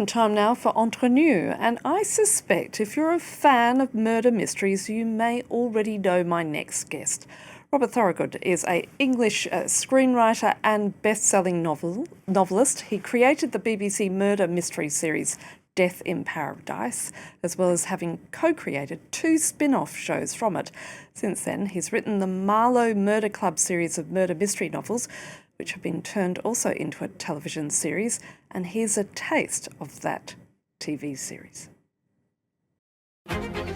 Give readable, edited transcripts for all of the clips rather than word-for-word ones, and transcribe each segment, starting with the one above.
Time now for Entre Nous, and I suspect if you're a fan of murder mysteries, you may already know my next guest. Robert Thorogood is an English screenwriter and best-selling novelist. He created the BBC murder mystery series Death in Paradise, as well as having co-created two spin-off shows from it. Since then, he's written the Marlow Murder Club series of murder mystery novels, which have been turned also into a television series, and here's a taste of that TV series.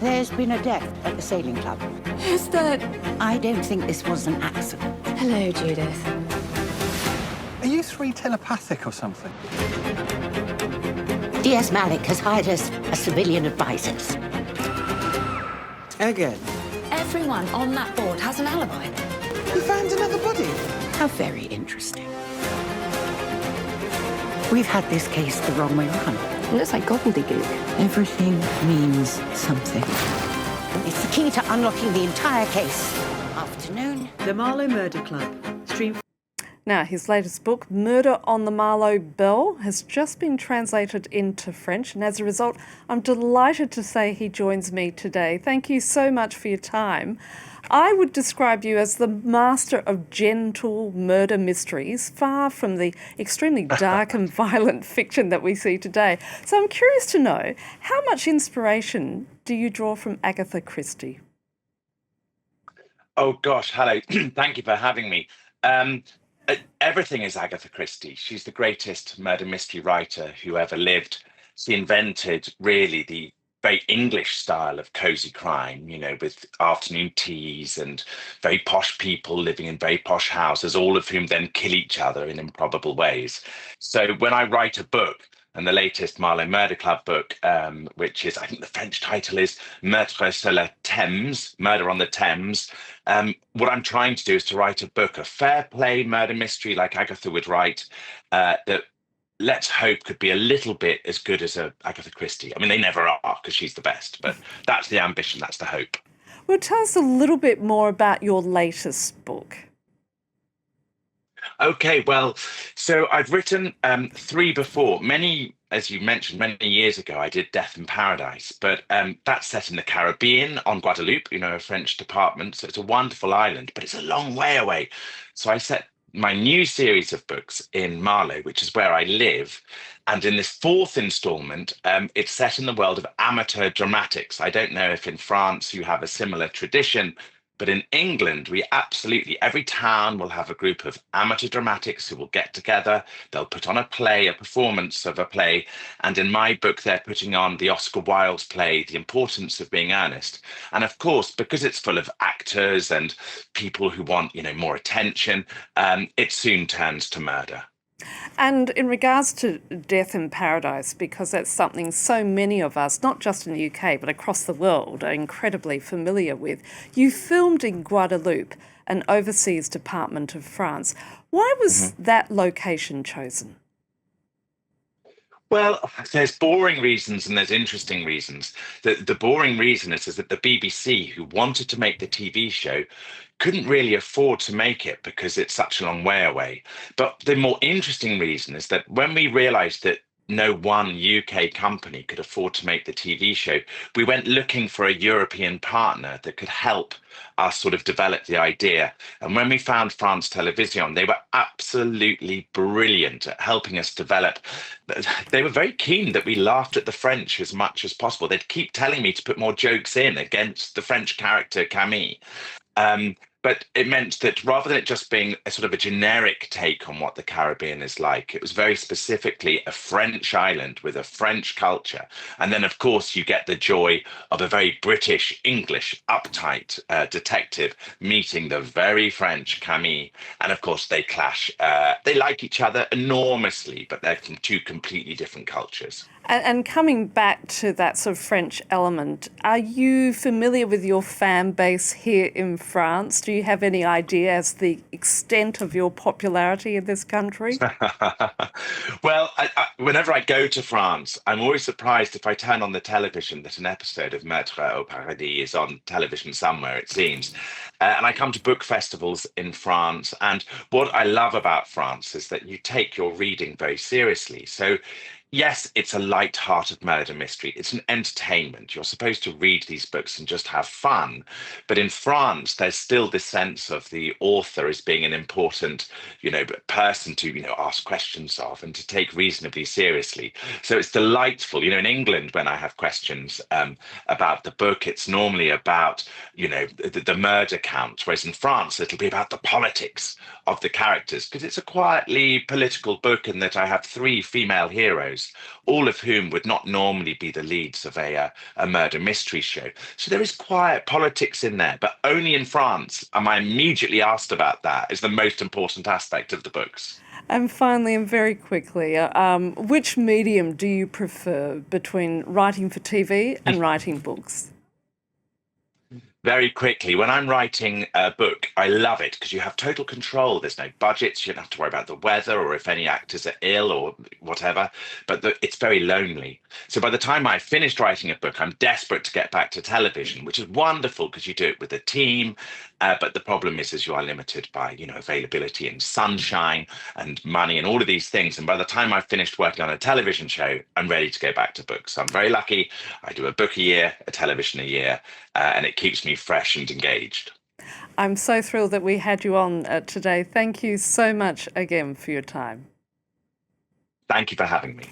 There's been a death at the sailing club. Who's that? I don't think this was an accident. Hello, Judith. Are you three telepathic or something? D.S. Malik has hired us as civilian advisors. Again? Everyone on that board has an alibi. You found another body? How very interesting. We've had this case the wrong way around. It looks like gobbledygook. Everything means something. It's the key to unlocking the entire case. Afternoon. The Marlow Murder Club. Stream. Now, his latest book, Murder on the Marlow Bell, has just been translated into French, and as a result, I'm delighted to say he joins me today. Thank you so much for your time. I would describe you as the master of gentle murder mysteries, far from the extremely dark and violent fiction that we see today. So I'm curious to know, how much inspiration do you draw from Agatha Christie? Oh, gosh, hello. Thank you for having me. Everything is Agatha Christie. She's the greatest murder mystery writer who ever lived. She invented really the very English style of cozy crime, you know, with afternoon teas and very posh people living in very posh houses, all of whom then kill each other in improbable ways. So when I write a book, and the latest Marlow Murder Club book, which is, I think the French title is Meurtre sur la Thames, Murder on the Thames. What I'm trying to do is to write a book, a fair play murder mystery like Agatha would write, that let's hope could be a little bit as good as a Agatha Christie. I mean, they never are because she's the best, but that's the ambition, that's the hope. Well, tell us a little bit more about your latest book. Okay, well, so I've written three before. Many, as you mentioned, many years ago, I did Death in Paradise, but that's set in the Caribbean on Guadeloupe, you know, a French department. So it's a wonderful island, but it's a long way away. So I set my new series of books in Marlow, which is where I live. And in this fourth installment, it's set in the world of amateur dramatics. I don't know if in France you have a similar tradition, but in England, we absolutely, every town will have a group of amateur dramatics who will get together. They'll put on a play, a performance of a play. And in my book, they're putting on the Oscar Wilde play, The Importance of Being Earnest. And of course, because it's full of actors and people who want, you know, more attention, it soon turns to murder. And in regards to Death in Paradise, because that's something so many of us, not just in the UK, but across the world, are incredibly familiar with, you filmed in Guadeloupe, an overseas department of France. Why was that location chosen? Well, there's boring reasons and there's interesting reasons. The boring reason is that the BBC, who wanted to make the TV show, couldn't really afford to make it because it's such a long way away. But the more interesting reason is that when we realized that no one UK company could afford to make the TV show, we went looking for a European partner that could help us sort of develop the idea. And when we found France Television, they were absolutely brilliant at helping us develop. They were very keen that we laughed at the French as much as possible. They'd keep telling me to put more jokes in against the French character Camille. But it meant that rather than it just being a sort of a generic take on what the Caribbean is like, it was very specifically a French island with a French culture. And then, of course, you get the joy of a very British, English, uptight detective meeting the very French Camille. And of course, they clash. They like each other enormously, but they're from two completely different cultures. And coming back to that sort of French element, are you familiar with your fan base here in France? Do you have any idea as the extent of your popularity in this country? Well, whenever I go to France, I'm always surprised if I turn on the television that an episode of Meurtre au Paradis is on television somewhere, it seems. And I come to book festivals in France. And what I love about France is that you take your reading very seriously. So Yes, it's a light-hearted murder mystery. It's an entertainment. You're supposed to read these books and just have fun. But in France, there's still this sense of the author as being an important, person to, ask questions of and to take reasonably seriously. So it's delightful. In England, when I have questions about the book, it's normally about, the murder count, whereas in France, it'll be about the politics of the characters, because it's a quietly political book in that I have three female heroes, all of whom would not normally be the leads of a murder mystery show. So there is quiet politics in there, but only in France am I immediately asked about that as the most important aspect of the books. And finally, and very quickly, which medium do you prefer between writing for TV and writing books? Very quickly, when I'm writing a book, I love it because you have total control. There's no budgets. You don't have to worry about the weather or if any actors are ill or whatever. But it's very lonely. So by the time I finished writing a book, I'm desperate to get back to television, which is wonderful because you do it with a team. But the problem is you are limited by, availability and sunshine and money and all of these things. And by the time I've finished working on a television show, I'm ready to go back to books. So I'm very lucky. I do a book a year, a television a year, and it keeps me fresh and engaged. I'm so thrilled that we had you on today. Thank you so much again for your time. Thank you for having me.